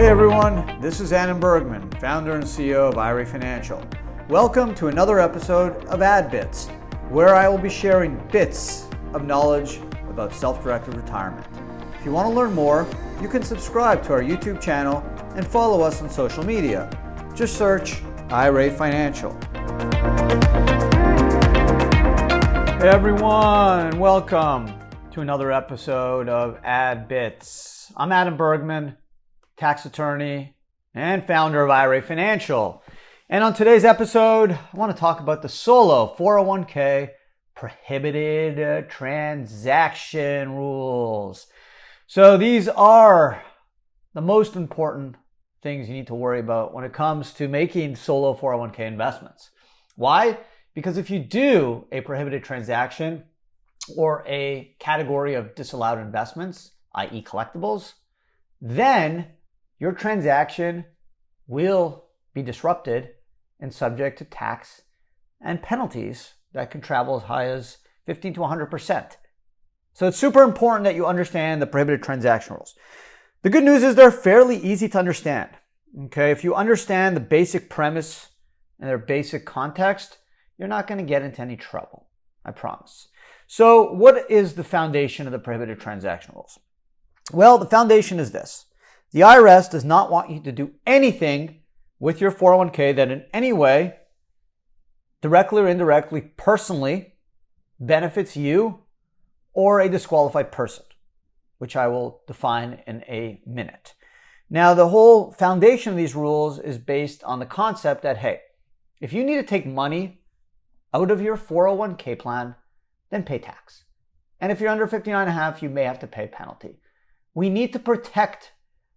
Hey everyone, this is Bergman, founder and CEO of IRA Financial. Welcome to another episode of AdBits, where I will be sharing bits of knowledge about self-directed retirement. If you want to learn more, you can subscribe to our YouTube channel and follow us on social media. Just search IRA Financial. Hey everyone, and welcome to another episode of AdBits. I'm Adam Bergman, tax attorney and founder of IRA Financial. And on today's episode, I want to talk about the solo 401k prohibited transaction rules. So these are the most important things you need to worry about when it comes to making solo 401k investments. Why? Because if you do a prohibited transaction or a category of disallowed investments, i.e. collectibles, then your transaction will be disrupted and subject to tax and penalties that can travel as high as 15 to 100%. So it's super important that you understand the prohibited transaction rules. The good news is they're fairly easy to understand. Okay, if you understand the basic premise and their basic context, you're not going to get into any trouble, I promise. So what is the foundation of the prohibited transaction rules? Well, the foundation is this. The IRS does not want you to do anything with your 401k that in any way, directly or indirectly, personally, benefits you or a disqualified person, which I will define in a minute. Now, the whole foundation of these rules is based on the concept that, hey, if you need to take money out of your 401k plan, then pay tax. And if you're under 59.5, you may have to pay a penalty. We need to protect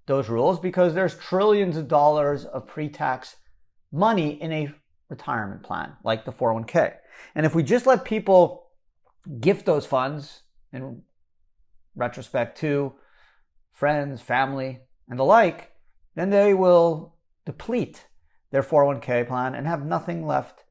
those rules because there's trillions of dollars of pre-tax money in a retirement plan like the 401k. And if we just let people gift those funds in retrospect to friends, family, and the like, then they will deplete their 401k plan and have nothing left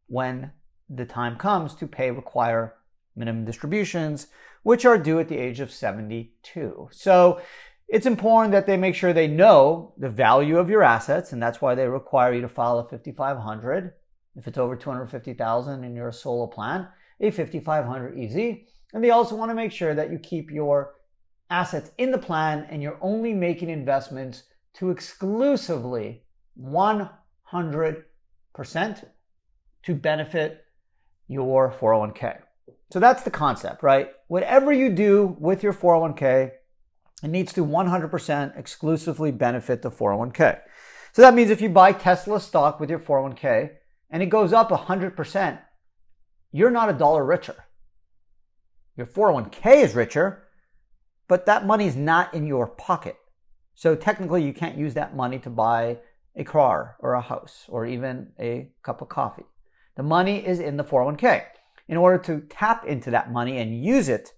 when the time comes to require minimum distributions, which are due at the age of 72. So it's important that they make sure they know the value of your assets, and that's why they require you to file a 5500. If it's over 250,000 and you're a solo plan, a 5500 easy. And they also want to make sure that you keep your assets in the plan and you're only making investments to exclusively 100% to benefit your 401k. So that's the concept, right? Whatever you do with your 401k, it needs to 100% exclusively benefit the 401k. So that means if you buy Tesla stock with your 401k and it goes up 100%, you're not a dollar richer. Your 401k is richer, but that money is not in your pocket. So technically you can't use that money to buy a car or a house or even a cup of coffee. The money is in the 401k. In order to tap into that money and use it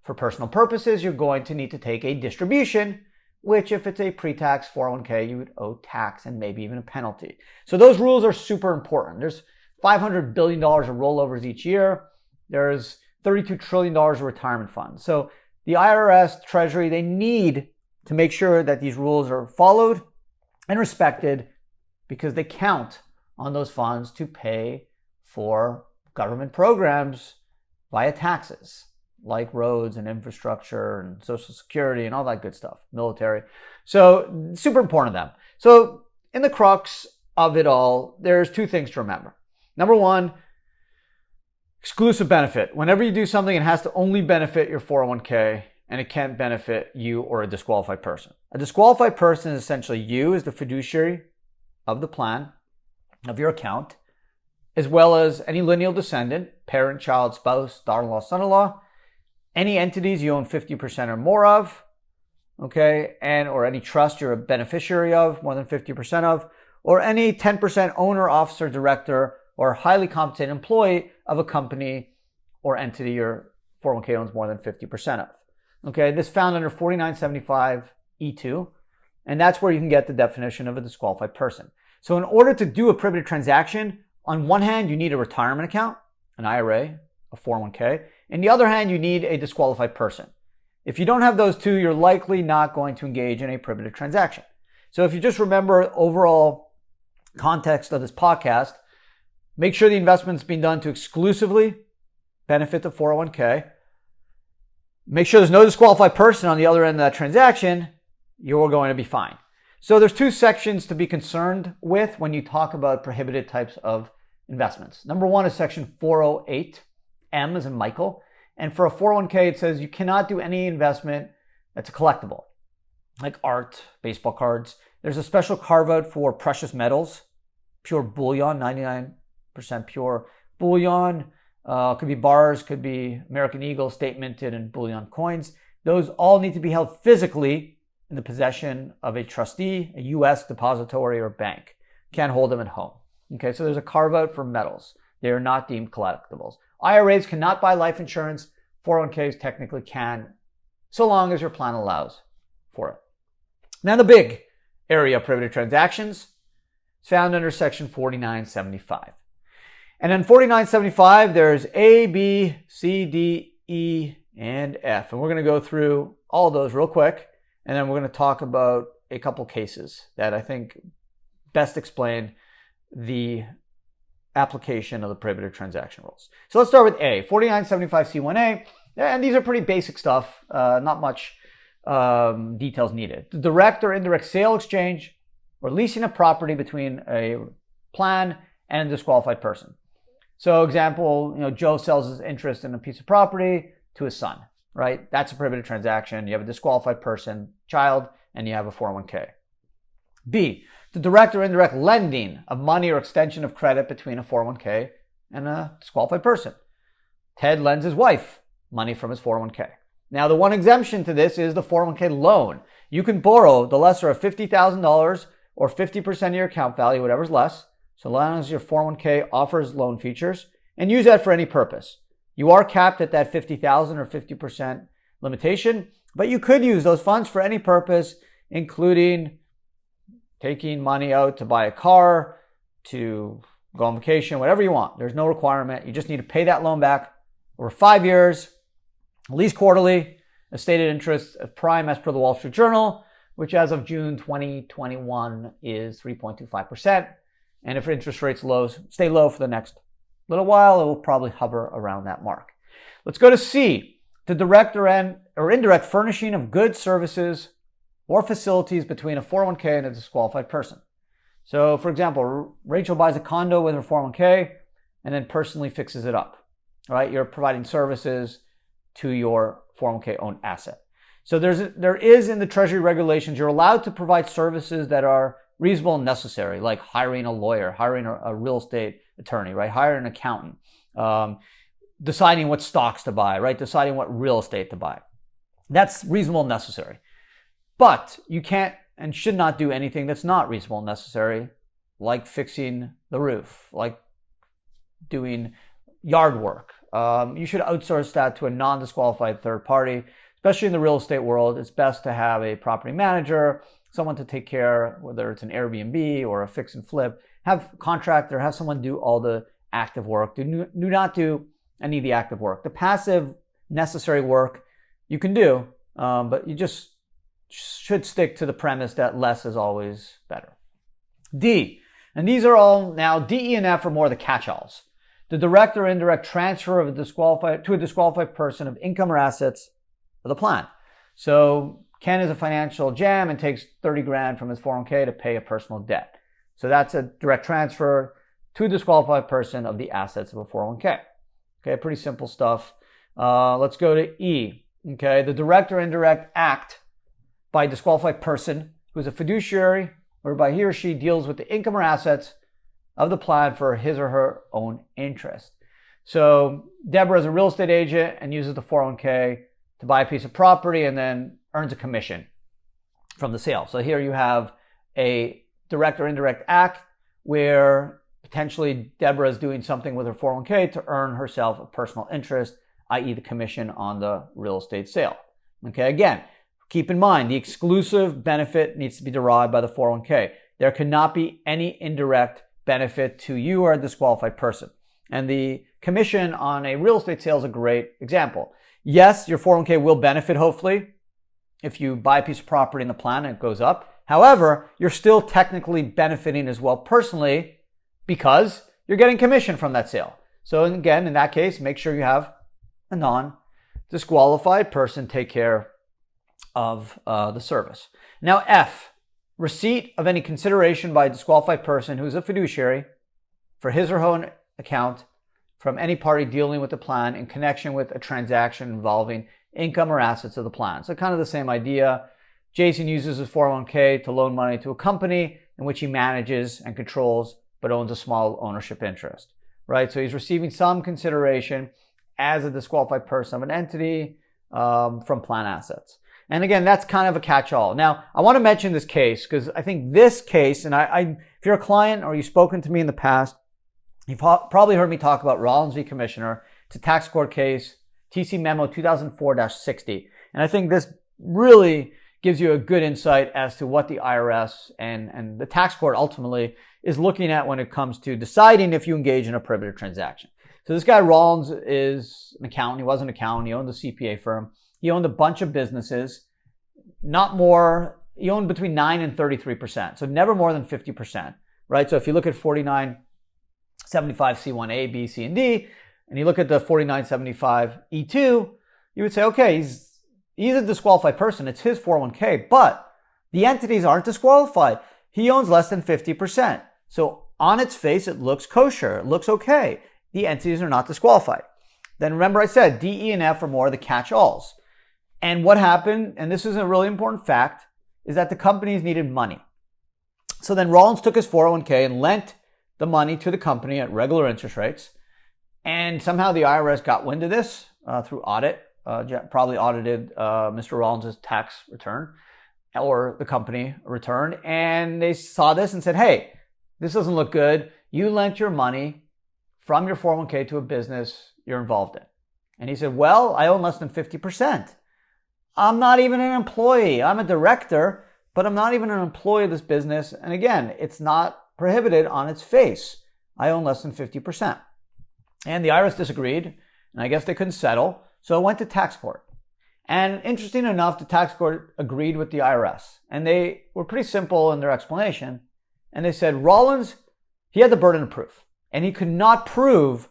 for personal purposes, you're going to need to take a distribution, which if it's a pre-tax 401k, you would owe tax and maybe even a penalty. So those rules are super important. There's $500 billion of rollovers each year. There's $32 trillion of retirement funds. So the IRS, Treasury, they need to make sure that these rules are followed and respected because they count on those funds to pay for government programs via taxes, like roads and infrastructure and Social Security and all that good stuff, military. So super important to them. So in the crux of it all, there's two things to remember. Number one, exclusive benefit. Whenever you do something, it has to only benefit your 401k and it can't benefit you or a disqualified person. A disqualified person is essentially you as the fiduciary of the plan, of your account, as well as any lineal descendant, parent, child, spouse, daughter-in-law, son-in-law, any entities you own 50% or more of, okay, and or any trust you're a beneficiary of, more than 50% of, or any 10% owner, officer, director, or highly compensated employee of a company or entity your 401k owns more than 50% of. Okay, this is found under 4975 E2, and that's where you can get the definition of a disqualified person. So in order to do a prohibited transaction, on one hand, you need a retirement account, an IRA, a 401k. On the other hand, you need a disqualified person. If you don't have those two, you're likely not going to engage in a prohibited transaction. So if you just remember overall context of this podcast, make sure the investment's being done to exclusively benefit the 401k. Make sure there's no disqualified person on the other end of that transaction. You're going to be fine. So there's two sections to be concerned with when you talk about prohibited types of investments. Number one is section 408, M as in Michael. And for a 401k, it says you cannot do any investment that's a collectible, like art, baseball cards. There's a special carve out for precious metals, pure bullion, 99% pure bullion. Could be bars, could be American Eagle, state minted, and bullion coins. Those all need to be held physically in the possession of a trustee, a U.S. depository, or bank. Can't hold them at home. Okay, so there's a carve out for metals. They are not deemed collectibles. IRAs cannot buy life insurance. 401ks technically can, so long as your plan allows for it. Now the big area of prohibited transactions is found under section 4975. And in 4975, there's A, B, C, D, E, and F. And we're going to go through all of those real quick. And then we're going to talk about a couple cases that I think best explain the application of the prohibited transaction rules. So let's start with A, 4975C1A. And these are pretty basic stuff, not much details needed. The direct or indirect sale, exchange, or leasing a property between a plan and a disqualified person. So example, Joe sells his interest in a piece of property to his son, right? That's a prohibited transaction. You have a disqualified person, child, and you have a 401k. B, the direct or indirect lending of money or extension of credit between a 401k and a disqualified person. Ted lends his wife money from his 401k. Now, the one exemption to this is the 401k loan. You can borrow the lesser of $50,000 or 50% of your account value, whatever's less, so long as your 401k offers loan features, and use that for any purpose. You are capped at that $50,000 or 50% limitation, but you could use those funds for any purpose, including taking money out to buy a car, to go on vacation, whatever you want. There's no requirement. You just need to pay that loan back over 5 years, at least quarterly, a stated interest of prime as per the Wall Street Journal, which as of June 2021 is 3.25%. And if interest rates stay low for the next little while, it will probably hover around that mark. Let's go to C, the direct or indirect furnishing of goods, services, or facilities between a 401k and a disqualified person. So, for example, Rachel buys a condo with her 401k and then personally fixes it up, right? You're providing services to your 401k owned asset. So there is in the Treasury regulations, you're allowed to provide services that are reasonable and necessary, like hiring a lawyer, hiring a real estate attorney, right? Hiring an accountant, deciding what stocks to buy, right? Deciding what real estate to buy. That's reasonable and necessary. But you can't and should not do anything that's not reasonable and necessary, like fixing the roof, like doing yard work. You should outsource that to a non-disqualified third party, especially in the real estate world. It's best to have a property manager, someone to take care, whether it's an Airbnb or a fix and flip, have a contractor, have someone do all the active work. Do not do any of the active work. The passive necessary work you can do, but you just should stick to the premise that less is always better. D, and these are all now, D, E, and F are more the catch-alls. The direct or indirect transfer of a disqualified person of income or assets of the plan. So Ken is a financial jam and takes 30 grand from his 401k to pay a personal debt. So that's a direct transfer to a disqualified person of the assets of a 401k. Okay, pretty simple stuff. Let's go to E. Okay, the direct or indirect act by a disqualified person who is a fiduciary, whereby he or she deals with the income or assets of the plan for his or her own interest. So Deborah is a real estate agent and uses the 401k to buy a piece of property and then earns a commission from the sale. So here you have a direct or indirect act where potentially Deborah is doing something with her 401k to earn herself a personal interest, i.e. the commission on the real estate sale. Okay, again, keep in mind the exclusive benefit needs to be derived by the 401k. There cannot be any indirect benefit to you or a disqualified person. And the commission on a real estate sale is a great example. Yes, your 401k will benefit, hopefully, if you buy a piece of property in the plan and it goes up. However, you're still technically benefiting as well personally because you're getting commission from that sale. So again, in that case, make sure you have a non-disqualified person take care of the service. Now F, receipt of any consideration by a disqualified person who is a fiduciary for his or her own account from any party dealing with the plan in connection with a transaction involving income or assets of the plan. So kind of the same idea. Jason uses his 401k to loan money to a company in which he manages and controls but owns a small ownership interest, right? So he's receiving some consideration as a disqualified person of an entity from plan assets. And again, that's kind of a catch-all. Now, I want to mention this case because I think this case, and if you're a client or you've spoken to me in the past, you've probably heard me talk about Rollins v. Commissioner. It's a tax court case, TC Memo 2004-60. And I think this really gives you a good insight as to what the IRS and the tax court ultimately is looking at when it comes to deciding if you engage in a prohibited transaction. So this guy Rollins is an accountant. He was an accountant. He owned a CPA firm. He owned a bunch of businesses, not more. He owned between 9 and 33%. So never more than 50%, right? So if you look at 4975 C1A, B, C, and D, and you look at the 4975 E2, you would say, okay, he's a disqualified person. It's his 401k, but the entities aren't disqualified. He owns less than 50%. So on its face, it looks kosher. It looks okay. The entities are not disqualified. Then remember I said D, E, and F are more the catch-alls. And what happened, and this is a really important fact, is that the companies needed money. So then Rollins took his 401k and lent the money to the company at regular interest rates. And somehow the IRS got wind of this through audit, probably audited Mr. Rollins' tax return or the company return. And they saw this and said, hey, this doesn't look good. You lent your money from your 401k to a business you're involved in. And he said, well, I own less than 50%. I'm not even an employee. I'm a director, but I'm not even an employee of this business. And again, it's not prohibited on its face. I own less than 50%. And the IRS disagreed, and I guess they couldn't settle, so it went to tax court. And interesting enough, the tax court agreed with the IRS, and they were pretty simple in their explanation. And they said Rollins, he had the burden of proof, and he could not prove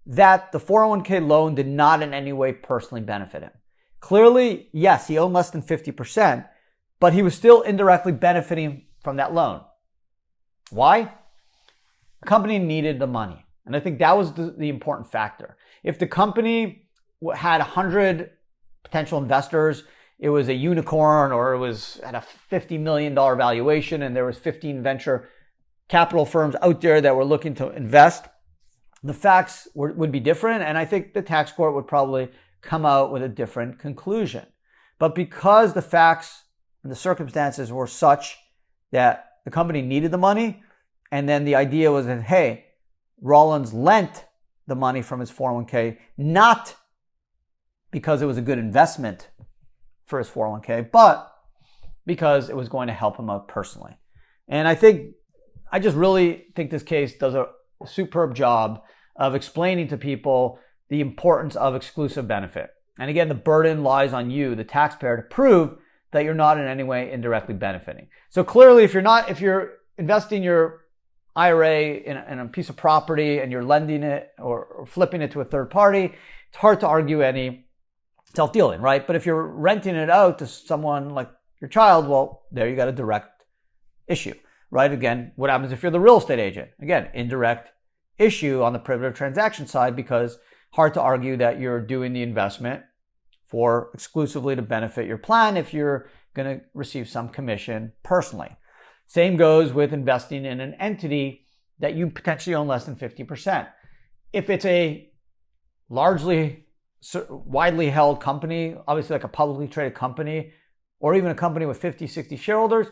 that the 401k loan did not in any way personally benefit him. Clearly, yes, he owned less than 50%, but he was still indirectly benefiting from that loan. Why? The company needed the money. And I think that was the important factor. If the company had 100 potential investors, it was a unicorn, or it was at a $50 million valuation, and there was 15 venture capital firms out there that were looking to invest, the facts would be different. And I think the tax court would probably come out with a different conclusion. But because the facts and the circumstances were such that the company needed the money, and then the idea was that, hey, Rollins lent the money from his 401k, not because it was a good investment for his 401k, but because it was going to help him out personally. And I just really think this case does a superb job of explaining to people the importance of exclusive benefit. And again, the burden lies on you, the taxpayer, to prove that you're not in any way indirectly benefiting. So clearly, if you're investing your IRA in a piece of property and you're lending it or flipping it to a third party, it's hard to argue any self-dealing, right? But if you're renting it out to someone like your child, well, there you got a direct issue, right? Again, what happens if you're the real estate agent? Again, indirect issue on the prohibited transaction side, because hard to argue that you're doing the investment for exclusively to benefit your plan if you're going to receive some commission personally. Same goes with investing in an entity that you potentially own less than 50%. If it's a largely widely held company, obviously like a publicly traded company, or even a company with 50, 60 shareholders,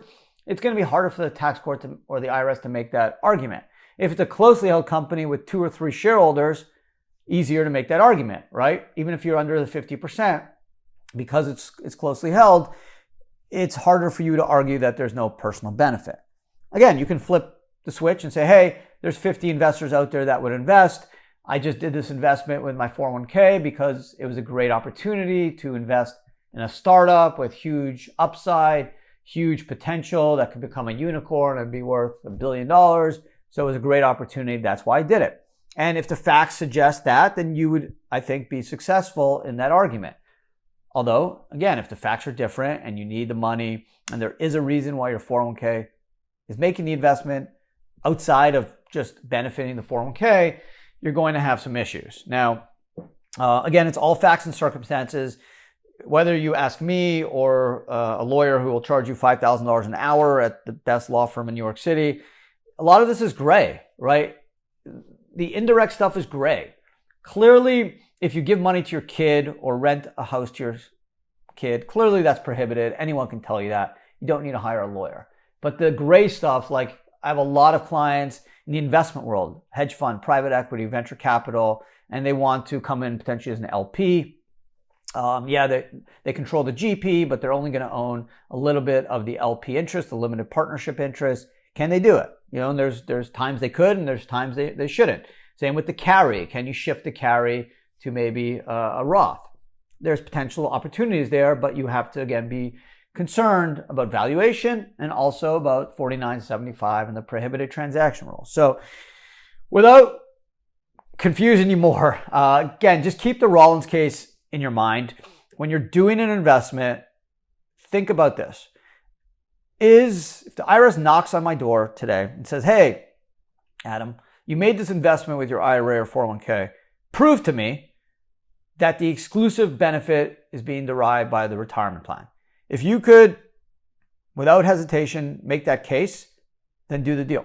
it's going to be harder for the tax court or the IRS to make that argument. If it's a closely held company with 2 or 3 shareholders, easier to make that argument, right? Even if you're under the 50%, because it's closely held, it's harder for you to argue that there's no personal benefit. Again, you can flip the switch and say, hey, there's 50 investors out there that would invest. I just did this investment with my 401k because it was a great opportunity to invest in a startup with huge upside, huge potential that could become a unicorn and be worth $1 billion. So it was a great opportunity. That's why I did it. And if the facts suggest that, then you would, I think, be successful in that argument. Although, again, if the facts are different and you need the money and there is a reason why your 401k is making the investment outside of just benefiting the 401k, you're going to have some issues. Now, again, it's all facts and circumstances. Whether you ask me or a lawyer who will charge you $5,000 an hour at the best law firm in New York City, a lot of this is gray, right? The indirect stuff is gray. Clearly, if you give money to your kid or rent a house to your kid, clearly that's prohibited. Anyone can tell you that. You don't need to hire a lawyer. But the gray stuff, like I have a lot of clients in the investment world, hedge fund, private equity, venture capital, and they want to come in potentially as an LP. They control the GP, but they're only going to own a little bit of the LP interest, the limited partnership interest. Can they do it? And there's times they could and there's times they shouldn't. Same with the carry. Can you shift the carry to maybe a Roth? There's potential opportunities there, but you have to, again, be concerned about valuation and also about 4975 and the prohibited transaction rule. So without confusing you more, again, just keep the Rollins case in your mind. When you're doing an investment, think about this. If the IRS knocks on my door today and says, hey, Adam, you made this investment with your IRA or 401k, prove to me that the exclusive benefit is being derived by the retirement plan. If you could, without hesitation, make that case, then do the deal.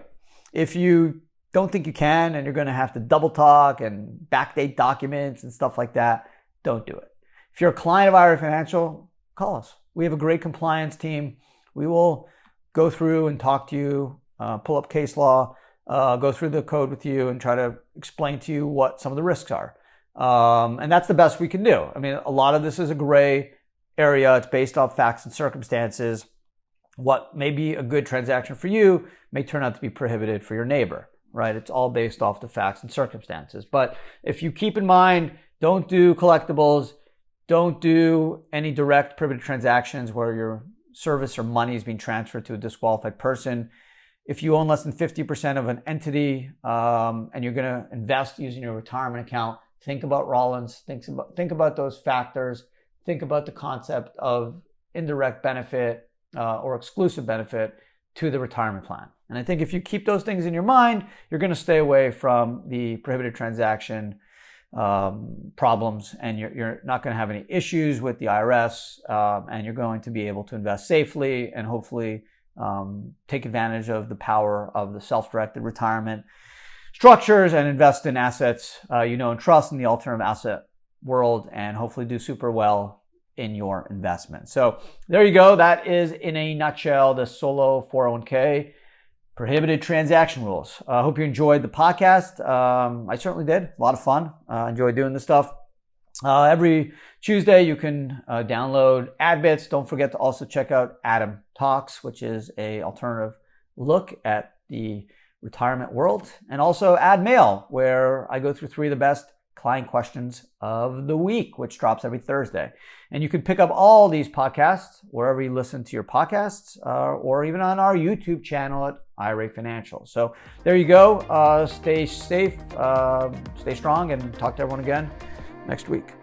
If you don't think you can and you're going to have to double talk and backdate documents and stuff like that, don't do it. If you're a client of IRA Financial, call us. We have a great compliance team. We will go through and talk to you, pull up case law, go through the code with you and try to explain to you what some of the risks are. And that's the best we can do. I mean, a lot of this is a gray area. It's based off facts and circumstances. What may be a good transaction for you may turn out to be prohibited for your neighbor, right? It's all based off the facts and circumstances. But if you keep in mind, don't do collectibles, don't do any direct prohibited transactions where your service or money is being transferred to a disqualified person. If you own less than 50% of an entity and you're going to invest using your retirement account, think about Rollins, think about those factors, think about the concept of indirect benefit or exclusive benefit to the retirement plan. And I think if you keep those things in your mind, you're going to stay away from the prohibited transaction problems, and you're not going to have any issues with the IRS, and you're going to be able to invest safely and hopefully take advantage of the power of the self-directed retirement structures and invest in assets and trust in the alternative asset world, and hopefully do super well in your investment. So there you go. That is, in a nutshell, the solo 401k prohibited transaction rules. I hope you enjoyed the podcast. I certainly did. A lot of fun. Enjoy doing this stuff. Every Tuesday, you can download AdBits. Don't forget to also check out Adam Talks, which is an alternative look at the retirement world, and also Ad Mail, where I go through 3 of the best client questions of the week, which drops every Thursday. And you can pick up all these podcasts wherever you listen to your podcasts, or even on our YouTube channel at IRA Financial. So there you go. Stay safe, stay strong, and talk to everyone again next week.